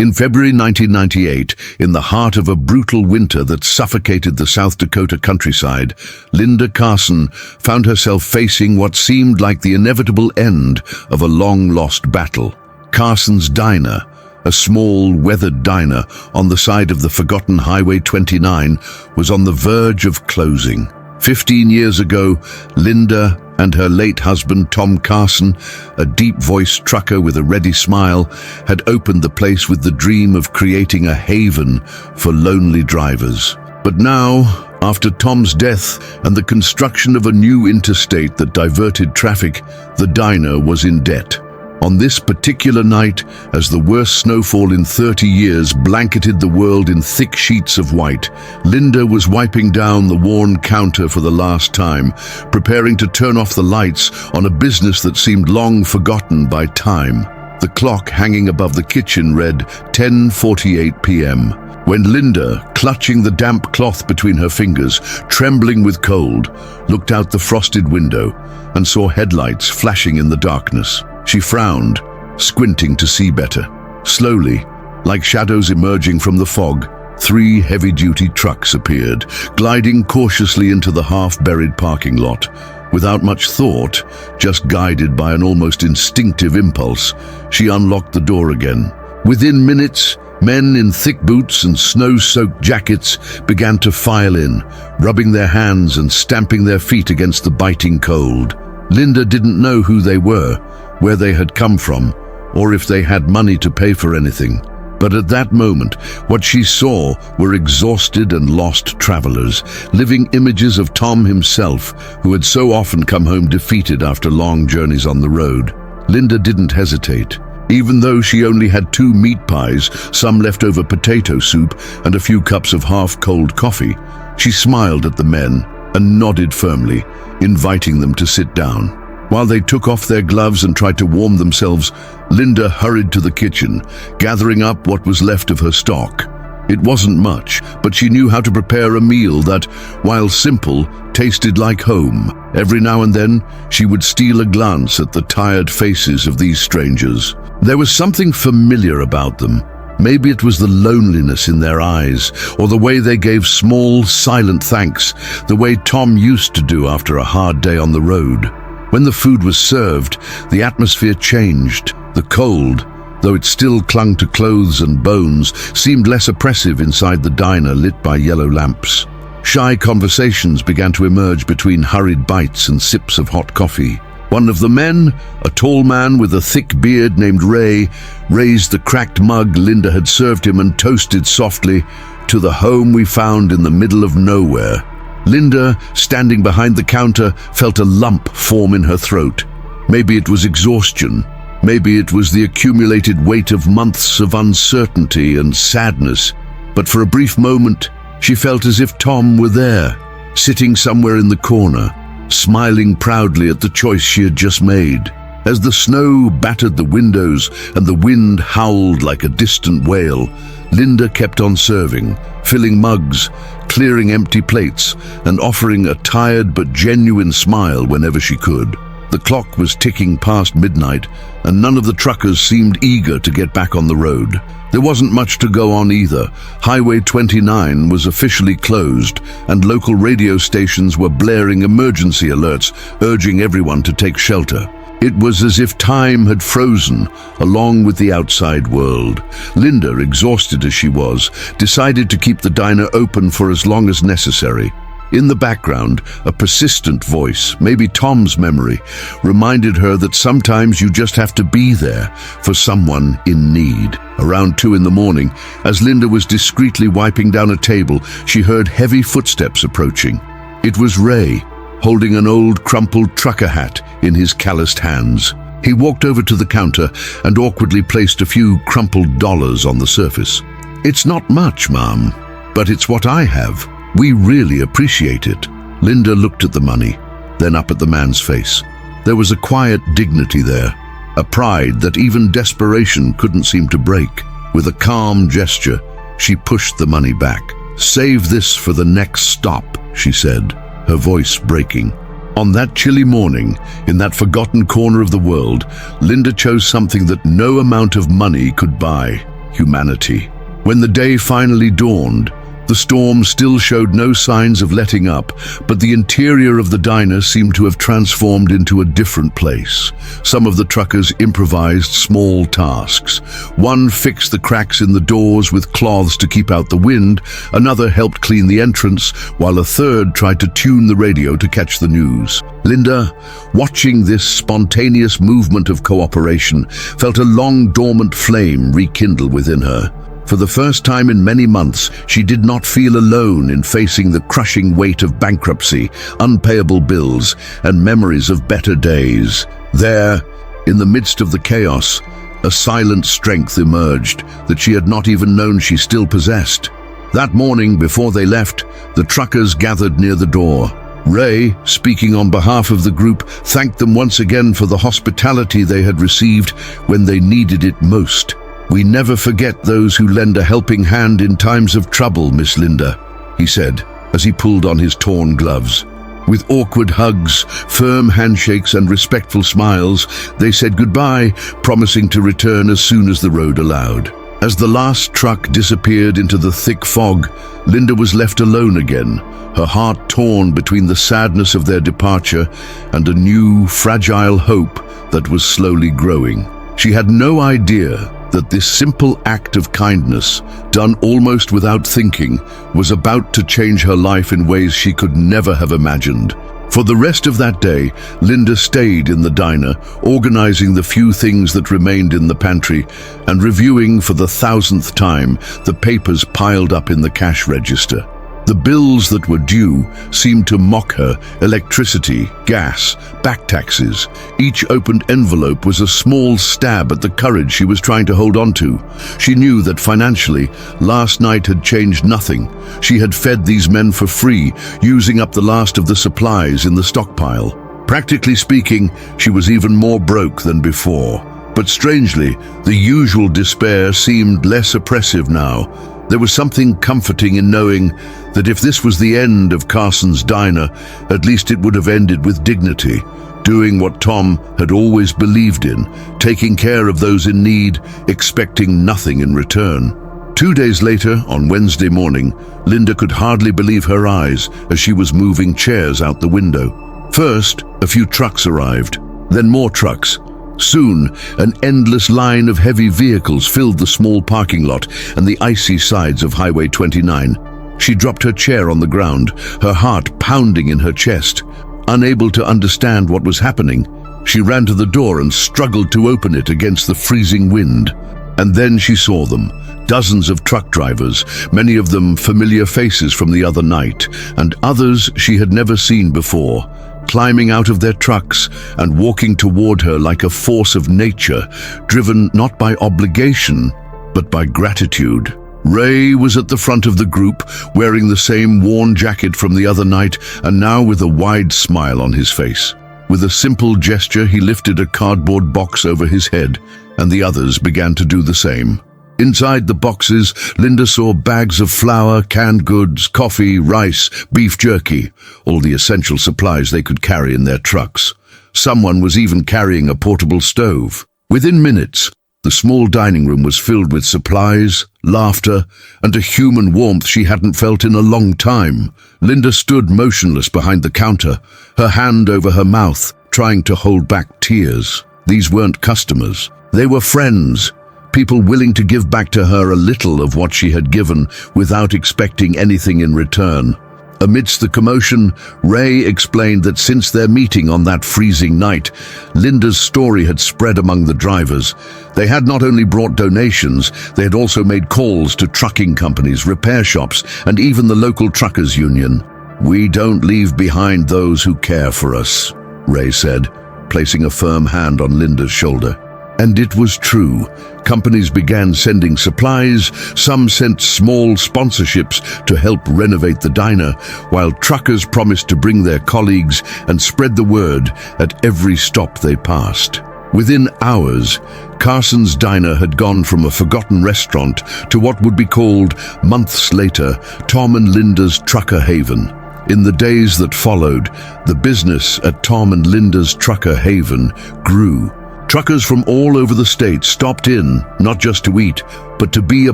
In February 1998, in the heart of a brutal winter that suffocated the South Dakota countryside, Linda Carson found herself facing what seemed like the inevitable end of a long-lost battle. Carson's Diner, a small, weathered diner on the side of the forgotten Highway 29, was on the verge of closing. 15 years ago, Linda and her late husband, Tom Carson, a deep-voiced trucker with a ready smile, had opened the place with the dream of creating a haven for lonely drivers. But now, after Tom's death and the construction of a new interstate that diverted traffic, the diner was in debt. On this particular night, as the worst snowfall in 30 years blanketed the world in thick sheets of white, Linda was wiping down the worn counter for the last time, preparing to turn off the lights on a business that seemed long forgotten by time. The clock hanging above the kitchen read 10:48 p.m. when Linda, clutching the damp cloth between her fingers, trembling with cold, looked out the frosted window and saw headlights flashing in the darkness. She frowned, squinting to see better. Slowly, like shadows emerging from the fog, 3 heavy-duty trucks appeared, gliding cautiously into the half-buried parking lot. Without much thought, just guided by an almost instinctive impulse, she unlocked the door again. Within minutes, men in thick boots and snow-soaked jackets began to file in, rubbing their hands and stamping their feet against the biting cold. Linda didn't know who they were, where they had come from, or if they had money to pay for anything. But at that moment, what she saw were exhausted and lost travelers, living images of Tom himself, who had so often come home defeated after long journeys on the road. Linda didn't hesitate. Even though she only had 2 meat pies, some leftover potato soup, and a few cups of half-cold coffee, she smiled at the men and nodded firmly, inviting them to sit down. While they took off their gloves and tried to warm themselves, Linda hurried to the kitchen, gathering up what was left of her stock. It wasn't much, but she knew how to prepare a meal that, while simple, tasted like home. Every now and then, she would steal a glance at the tired faces of these strangers. There was something familiar about them. Maybe it was the loneliness in their eyes, or the way they gave small, silent thanks, the way Tom used to do after a hard day on the road. When the food was served, the atmosphere changed. The cold, though it still clung to clothes and bones, seemed less oppressive inside the diner lit by yellow lamps. Shy conversations began to emerge between hurried bites and sips of hot coffee. One of the men, a tall man with a thick beard named Ray, raised the cracked mug Linda had served him and toasted softly, "To the home we found in the middle of nowhere." Linda, standing behind the counter, felt a lump form in her throat. Maybe it was exhaustion. Maybe it was the accumulated weight of months of uncertainty and sadness. But for a brief moment, she felt as if Tom were there, sitting somewhere in the corner, smiling proudly at the choice she had just made. As the snow battered the windows and the wind howled like a distant wail, Linda kept on serving, filling mugs, clearing empty plates, and offering a tired but genuine smile whenever she could. The clock was ticking past midnight, and none of the truckers seemed eager to get back on the road. There wasn't much to go on either. Highway 29 was officially closed, and local radio stations were blaring emergency alerts, urging everyone to take shelter. It was as if time had frozen, along with the outside world. Linda, exhausted as she was, decided to keep the diner open for as long as necessary. In the background, a persistent voice, maybe Tom's memory, reminded her that sometimes you just have to be there for someone in need. Around 2 in the morning, as Linda was discreetly wiping down a table, she heard heavy footsteps approaching. It was Ray, holding an old crumpled trucker hat in his calloused hands. He walked over to the counter and awkwardly placed a few crumpled dollars on the surface. "It's not much, Mom, but it's what I have. We really appreciate it." Linda looked at the money, then up at the man's face. There was a quiet dignity there, a pride that even desperation couldn't seem to break. With a calm gesture, she pushed the money back. "Save this for the next stop," she said, her voice breaking. On that chilly morning, in that forgotten corner of the world, Linda chose something that no amount of money could buy. humanity. When the day finally dawned, the storm still showed no signs of letting up, but the interior of the diner seemed to have transformed into a different place. Some of the truckers improvised small tasks. One fixed the cracks in the doors with cloths to keep out the wind, another helped clean the entrance, while a third tried to tune the radio to catch the news. Linda, watching this spontaneous movement of cooperation, felt a long-dormant flame rekindle within her. For the first time in many months, she did not feel alone in facing the crushing weight of bankruptcy, unpayable bills, and memories of better days. There, in the midst of the chaos, a silent strength emerged that she had not even known she still possessed. That morning, before they left, the truckers gathered near the door. Ray, speaking on behalf of the group, thanked them once again for the hospitality they had received when they needed it most. "We never forget those who lend a helping hand in times of trouble, Miss Linda," he said, as he pulled on his torn gloves. With awkward hugs, firm handshakes and respectful smiles, they said goodbye, promising to return as soon as the road allowed. As the last truck disappeared into the thick fog, Linda was left alone again, her heart torn between the sadness of their departure and a new, fragile hope that was slowly growing. She had no idea that this simple act of kindness, done almost without thinking, was about to change her life in ways she could never have imagined. For the rest of that day, Linda stayed in the diner, organizing the few things that remained in the pantry and reviewing for the 1,000th time the papers piled up in the cash register. The bills that were due seemed to mock her: electricity, gas, back taxes. Each opened envelope was a small stab at the courage she was trying to hold on to. She knew that financially, last night had changed nothing. She had fed these men for free, using up the last of the supplies in the stockpile. Practically speaking, she was even more broke than before. But strangely, the usual despair seemed less oppressive now. There was something comforting in knowing that if this was the end of Carson's diner, at least it would have ended with dignity, doing what Tom had always believed in, taking care of those in need, expecting nothing in return. 2 days later, on Wednesday morning, Linda could hardly believe her eyes as she was moving chairs out the window. First, a few trucks arrived, then more trucks. Soon, an endless line of heavy vehicles filled the small parking lot and the icy sides of Highway 29. She dropped her chair on the ground, her heart pounding in her chest. Unable to understand what was happening, she ran to the door and struggled to open it against the freezing wind. And then she saw them, dozens of truck drivers, many of them familiar faces from the other night, and others she had never seen before, climbing out of their trucks and walking toward her like a force of nature, driven not by obligation, but by gratitude. Ray was at the front of the group, wearing the same worn jacket from the other night, and now with a wide smile on his face. With a simple gesture, he lifted a cardboard box over his head, and the others began to do the same. Inside the boxes, Linda saw bags of flour, canned goods, coffee, rice, beef jerky, all the essential supplies they could carry in their trucks. Someone was even carrying a portable stove. Within minutes, the small dining room was filled with supplies, laughter, and a human warmth she hadn't felt in a long time. Linda stood motionless behind the counter, her hand over her mouth, trying to hold back tears. These weren't customers. They were friends. People willing to give back to her a little of what she had given without expecting anything in return. Amidst the commotion, Ray explained that since their meeting on that freezing night, Linda's story had spread among the drivers. They had not only brought donations, they had also made calls to trucking companies, repair shops, and even the local truckers' union. "We don't leave behind those who care for us," Ray said, placing a firm hand on Linda's shoulder. And it was true. Companies began sending supplies, some sent small sponsorships to help renovate the diner, while truckers promised to bring their colleagues and spread the word at every stop they passed. Within hours, Carson's Diner had gone from a forgotten restaurant to what would be called, months later, Tom and Linda's Trucker Haven. In the days that followed, the business at Tom and Linda's Trucker Haven grew. Truckers from all over the state stopped in, not just to eat, but to be a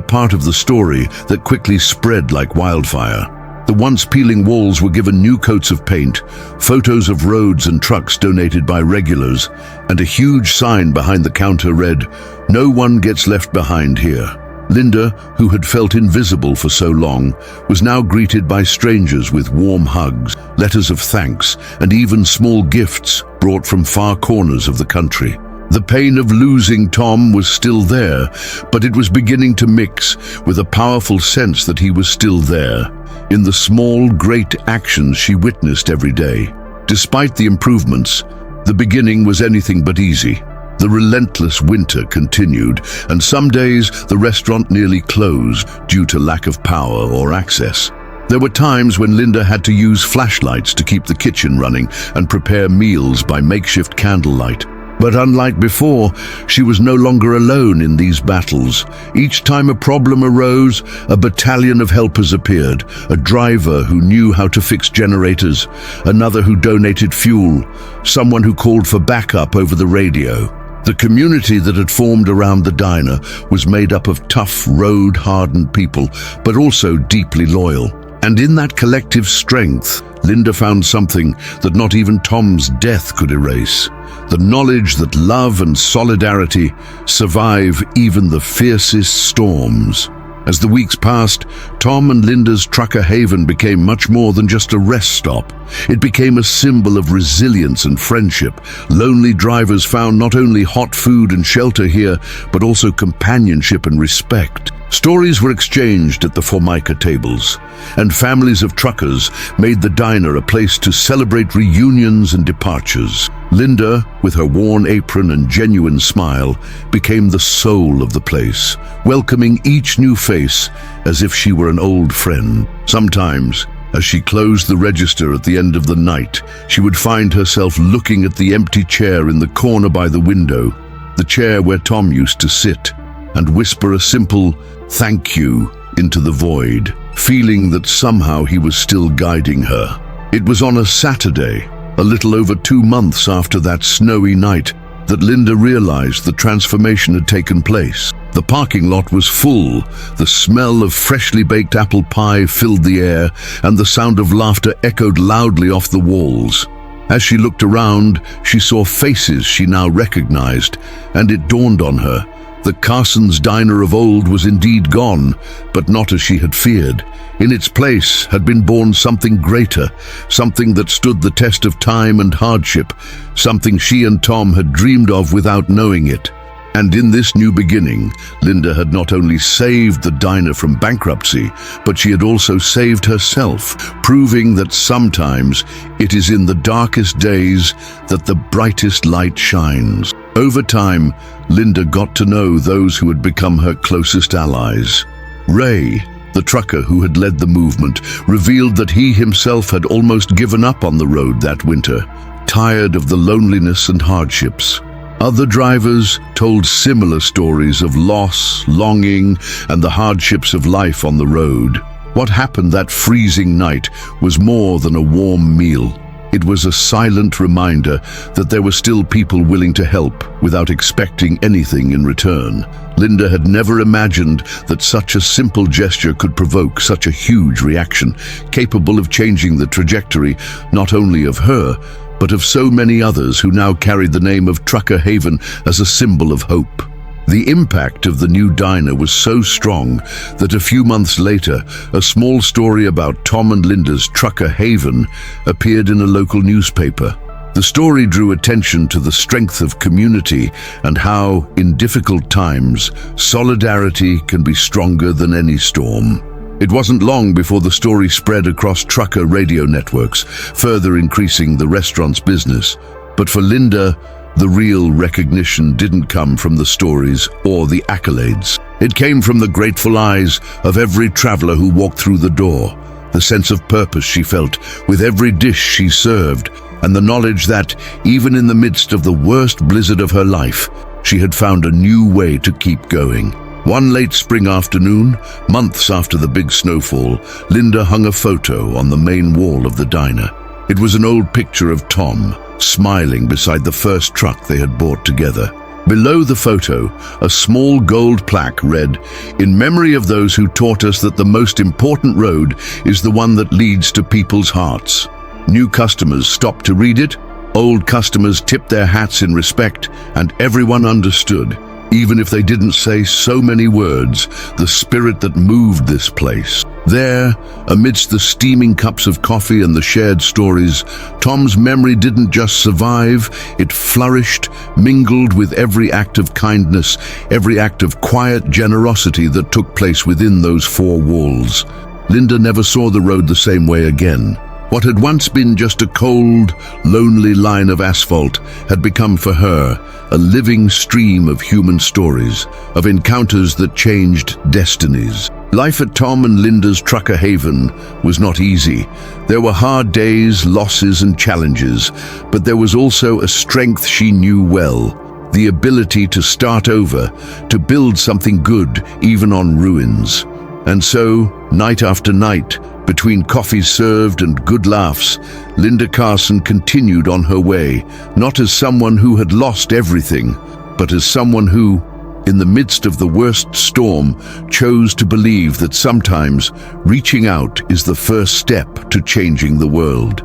part of the story that quickly spread like wildfire. The once peeling walls were given new coats of paint, photos of roads and trucks donated by regulars, and a huge sign behind the counter read, "No one gets left behind here." Linda, who had felt invisible for so long, was now greeted by strangers with warm hugs, letters of thanks, and even small gifts brought from far corners of the country. The pain of losing Tom was still there, but it was beginning to mix with a powerful sense that he was still there, in the small, great actions she witnessed every day. Despite the improvements, the beginning was anything but easy. The relentless winter continued, and some days the restaurant nearly closed due to lack of power or access. There were times when Linda had to use flashlights to keep the kitchen running and prepare meals by makeshift candlelight. But unlike before, she was no longer alone in these battles. Each time a problem arose, a battalion of helpers appeared, a driver who knew how to fix generators, another who donated fuel, someone who called for backup over the radio. The community that had formed around the diner was made up of tough, road-hardened people, but also deeply loyal. And in that collective strength, Linda found something that not even Tom's death could erase: the knowledge that love and solidarity survive even the fiercest storms. As the weeks passed, Tom and Linda's Trucker Haven became much more than just a rest stop. It became a symbol of resilience and friendship. Lonely drivers found not only hot food and shelter here, but also companionship and respect. Stories were exchanged at the Formica tables, and families of truckers made the diner a place to celebrate reunions and departures. Linda, with her worn apron and genuine smile, became the soul of the place, welcoming each new face as if she were an old friend. Sometimes, as she closed the register at the end of the night, she would find herself looking at the empty chair in the corner by the window, the chair where Tom used to sit, and whisper a simple "thank you" into the void, feeling that somehow he was still guiding her. It was on a Saturday, a little over 2 months after that snowy night, that Linda realized the transformation had taken place. The parking lot was full, the smell of freshly baked apple pie filled the air, and the sound of laughter echoed loudly off the walls. As she looked around, she saw faces she now recognized, and it dawned on her: the Carson's diner of old was indeed gone, but not as she had feared. In its place had been born something greater, something that stood the test of time and hardship, something she and Tom had dreamed of without knowing it. And in this new beginning, Linda had not only saved the diner from bankruptcy, but she had also saved herself, proving that sometimes it is in the darkest days that the brightest light shines. Over time, Linda got to know those who had become her closest allies. Ray, the trucker who had led the movement, revealed that he himself had almost given up on the road that winter, tired of the loneliness and hardships. Other drivers told similar stories of loss, longing, and the hardships of life on the road. What happened that freezing night was more than a warm meal. It was a silent reminder that there were still people willing to help without expecting anything in return. Linda had never imagined that such a simple gesture could provoke such a huge reaction, capable of changing the trajectory not only of her, but of so many others who now carried the name of Trucker Haven as a symbol of hope. The impact of the new diner was so strong that a few months later, a small story about Tom and Linda's Trucker Haven appeared in a local newspaper. The story drew attention to the strength of community and how, in difficult times, solidarity can be stronger than any storm. It wasn't long before the story spread across trucker radio networks, further increasing the restaurant's business. But for Linda, the real recognition didn't come from the stories or the accolades. It came from the grateful eyes of every traveler who walked through the door, the sense of purpose she felt with every dish she served, and the knowledge that, even in the midst of the worst blizzard of her life, she had found a new way to keep going. One late spring afternoon, months after the big snowfall, Linda hung a photo on the main wall of the diner. It was an old picture of Tom, smiling beside the first truck they had bought together. Below the photo, a small gold plaque read, "In memory of those who taught us that the most important road is the one that leads to people's hearts." New customers stopped to read it, old customers tipped their hats in respect, and everyone understood, even if they didn't say so many words, the spirit that moved this place. There, amidst the steaming cups of coffee and the shared stories, Tom's memory didn't just survive, it flourished, mingled with every act of kindness, every act of quiet generosity that took place within those four walls. Linda never saw the road the same way again. What had once been just a cold, lonely line of asphalt had become for her a living stream of human stories, of encounters that changed destinies. Life at Tom and Linda's Trucker Haven was not easy. There were hard days, losses and challenges, but there was also a strength she knew well, the ability to start over, to build something good even on ruins. And so, night after night, between coffees served and good laughs, Linda Carson continued on her way, not as someone who had lost everything, but as someone who, in the midst of the worst storm, chose to believe that sometimes reaching out is the first step to changing the world.